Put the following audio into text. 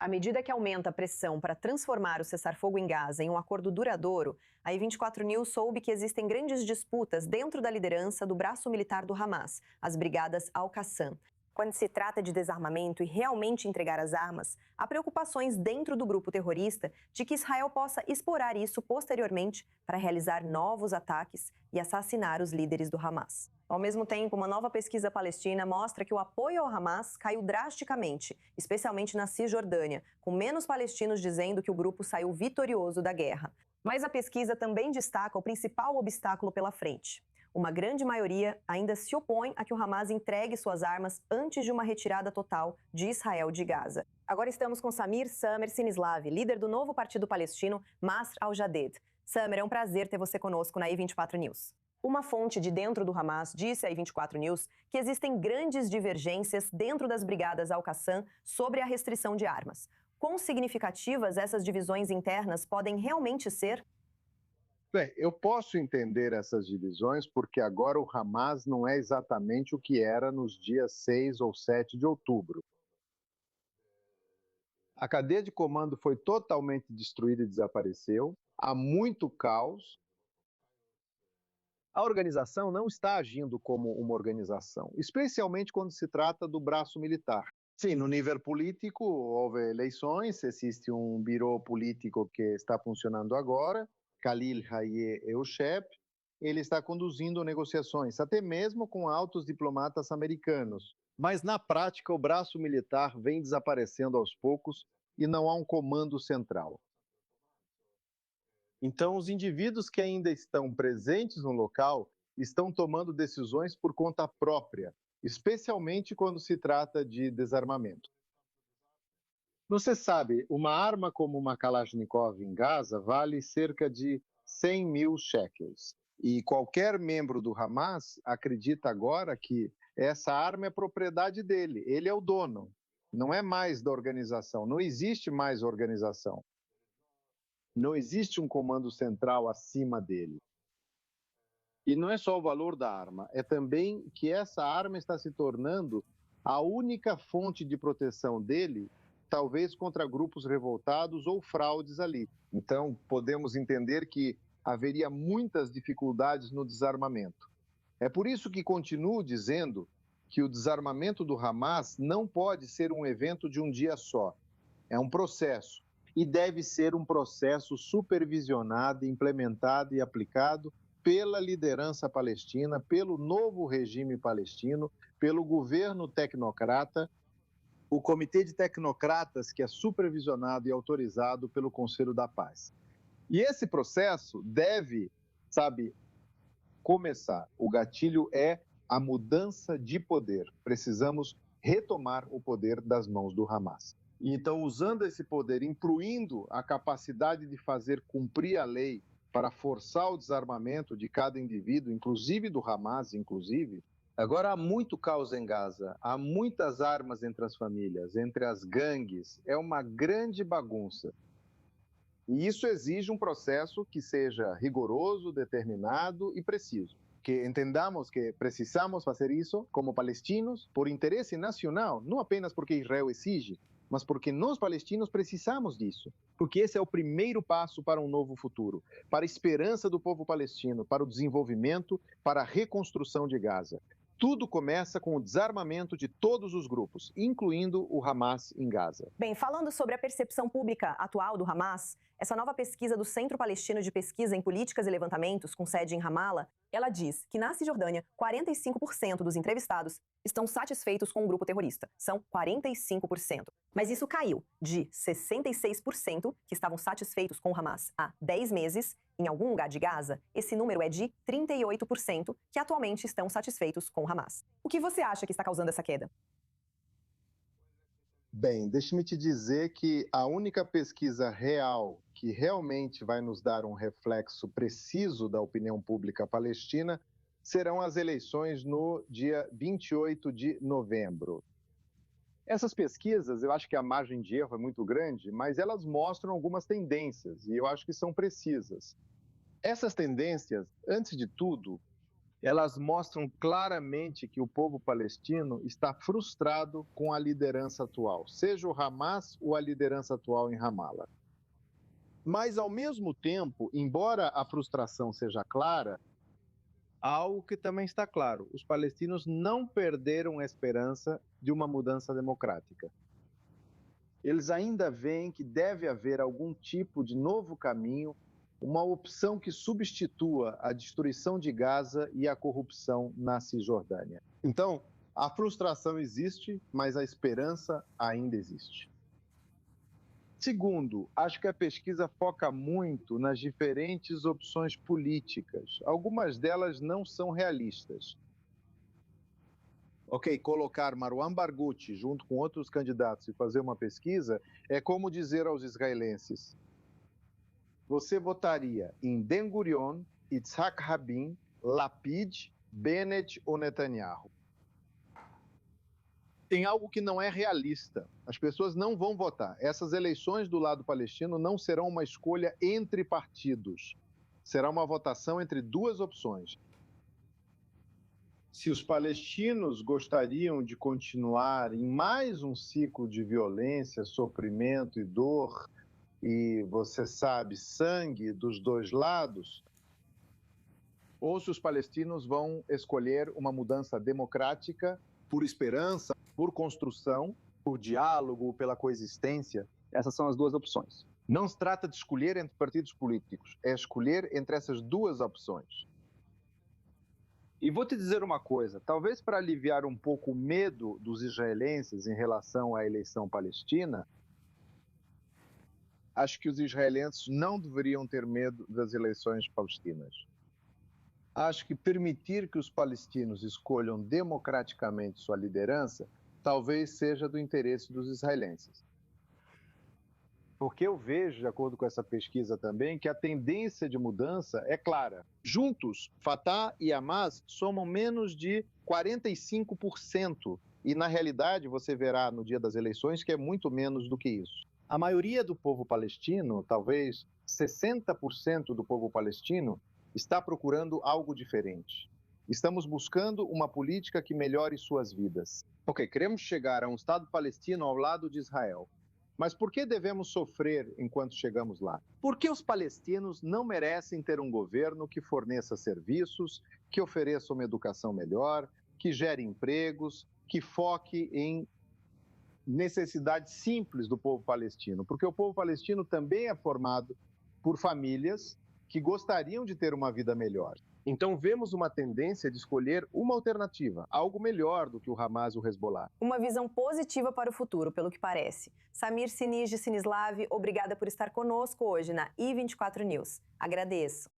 À medida que aumenta a pressão para transformar o cessar-fogo em Gaza em um acordo duradouro, a I24 News soube que existem grandes disputas dentro da liderança do braço militar do Hamas, as Brigadas Al-Qassam. Quando se trata de desarmamento e realmente entregar as armas, há preocupações dentro do grupo terrorista de que Israel possa explorar isso posteriormente para realizar novos ataques e assassinar os líderes do Hamas. Ao mesmo tempo, uma nova pesquisa palestina mostra que o apoio ao Hamas caiu drasticamente, especialmente na Cisjordânia, com menos palestinos dizendo que o grupo saiu vitorioso da guerra. Mas a pesquisa também destaca o principal obstáculo pela frente. Uma grande maioria ainda se opõe a que o Hamas entregue suas armas antes de uma retirada total de Israel de Gaza. Agora estamos com Samir Samer Sinislav, líder do novo partido palestino Masr al-Jaded. Samer, é um prazer ter você conosco na I24 News. Uma fonte de dentro do Hamas disse à I24 News que existem grandes divergências dentro das brigadas Al-Qassam sobre a restrição de armas. Quão significativas essas divisões internas podem realmente ser? Bem, eu posso entender essas divisões porque agora o Hamas não é exatamente o que era nos dias 6 ou 7 de outubro. A cadeia de comando foi totalmente destruída e desapareceu, há muito caos. A organização não está agindo como uma organização, especialmente quando se trata do braço militar. Sim, no nível político houve eleições, existe um birô político que está funcionando agora, Khalil Hayé é o chefe, ele está conduzindo negociações, até mesmo com altos diplomatas americanos. Mas, na prática, o braço militar vem desaparecendo aos poucos e não há um comando central. Então, os indivíduos que ainda estão presentes no local estão tomando decisões por conta própria, especialmente quando se trata de desarmamento. Você sabe, uma arma como uma Kalashnikov em Gaza vale cerca de 100 mil shekels. E qualquer membro do Hamas acredita agora que essa arma é propriedade dele, ele é o dono, não é mais da organização, não existe mais organização. Não existe um comando central acima dele. E não é só o valor da arma, é também que essa arma está se tornando a única fonte de proteção dele, talvez contra grupos revoltados ou fraudes ali. Então, podemos entender que haveria muitas dificuldades no desarmamento. É por isso que continuo dizendo que o desarmamento do Hamas não pode ser um evento de um dia só. É um processo. E deve ser um processo supervisionado, implementado e aplicado pela liderança palestina, pelo novo regime palestino, pelo governo tecnocrata, o comitê de tecnocratas que é supervisionado e autorizado pelo Conselho da Paz. E esse processo deve, começar. O gatilho é a mudança de poder. Precisamos retomar o poder das mãos do Hamas. Então, usando esse poder, incluindo a capacidade de fazer cumprir a lei para forçar o desarmamento de cada indivíduo, inclusive do Hamas, inclusive. Agora, há muito caos em Gaza, há muitas armas entre as famílias, entre as gangues, é uma grande bagunça. E isso exige um processo que seja rigoroso, determinado e preciso. Que entendamos que precisamos fazer isso como palestinos, por interesse nacional, não apenas porque Israel exige, mas porque nós palestinos precisamos disso. Porque esse é o primeiro passo para um novo futuro, para a esperança do povo palestino, para o desenvolvimento, para a reconstrução de Gaza. Tudo começa com o desarmamento de todos os grupos, incluindo o Hamas em Gaza. Bem, falando sobre a percepção pública atual do Hamas, essa nova pesquisa do Centro Palestino de Pesquisa em Políticas e Levantamentos, com sede em Ramala, ela diz que na Cisjordânia, 45% dos entrevistados estão satisfeitos com o grupo terrorista. São 45%. Mas isso caiu de 66% que estavam satisfeitos com o Hamas há 10 meses. Em algum lugar de Gaza, esse número é de 38% que atualmente estão satisfeitos com o Hamas. O que você acha que está causando essa queda? Bem, deixe-me te dizer que a única pesquisa real que realmente vai nos dar um reflexo preciso da opinião pública palestina serão as eleições no dia 28 de novembro. Essas pesquisas, eu acho que a margem de erro é muito grande, mas elas mostram algumas tendências e eu acho que são precisas. Essas tendências, antes de tudo, Elas mostram claramente que o povo palestino está frustrado com a liderança atual, seja o Hamas ou a liderança atual em Ramallah. Mas, ao mesmo tempo, embora a frustração seja clara, há algo que também está claro: os palestinos não perderam a esperança de uma mudança democrática. Eles ainda veem que deve haver algum tipo de novo caminho, uma opção que substitua a destruição de Gaza e a corrupção na Cisjordânia. Então, a frustração existe, mas a esperança ainda existe. Segundo, acho que a pesquisa foca muito nas diferentes opções políticas. Algumas delas não são realistas. Ok, colocar Marwan Barghouti junto com outros candidatos e fazer uma pesquisa é como dizer aos israelenses: você votaria em Ben-Gurion, Yitzhak Rabin, Lapid, Bennett ou Netanyahu? Tem algo que não é realista. As pessoas não vão votar. Essas eleições do lado palestino não serão uma escolha entre partidos. Será uma votação entre duas opções. Se os palestinos gostariam de continuar em mais um ciclo de violência, sofrimento e dor, e você sabe, sangue dos dois lados, ou se os palestinos vão escolher uma mudança democrática por esperança, por construção, por diálogo, pela coexistência. Essas são as duas opções. Não se trata de escolher entre partidos políticos, é escolher entre essas duas opções. E vou te dizer uma coisa, talvez para aliviar um pouco o medo dos israelenses em relação à eleição palestina, acho que os israelenses não deveriam ter medo das eleições palestinas. Acho que permitir que os palestinos escolham democraticamente sua liderança talvez seja do interesse dos israelenses. Porque eu vejo, de acordo com essa pesquisa também, que a tendência de mudança é clara. Juntos, Fatah e Hamas somam menos de 45%. E, na realidade, você verá no dia das eleições que é muito menos do que isso. A maioria do povo palestino, talvez 60% do povo palestino, está procurando algo diferente. Estamos buscando uma política que melhore suas vidas. Ok, queremos chegar a um Estado palestino ao lado de Israel. Mas por que devemos sofrer enquanto chegamos lá? Porque os palestinos não merecem ter um governo que forneça serviços, que ofereça uma educação melhor, que gere empregos, que foque em necessidades simples do povo palestino. Porque o povo palestino também é formado por famílias que gostariam de ter uma vida melhor. Então vemos uma tendência de escolher uma alternativa, algo melhor do que o Hamas e o Hezbollah. Uma visão positiva para o futuro, pelo que parece. Samir Sinig de Sinislav, obrigada por estar conosco hoje na I24 News. Agradeço.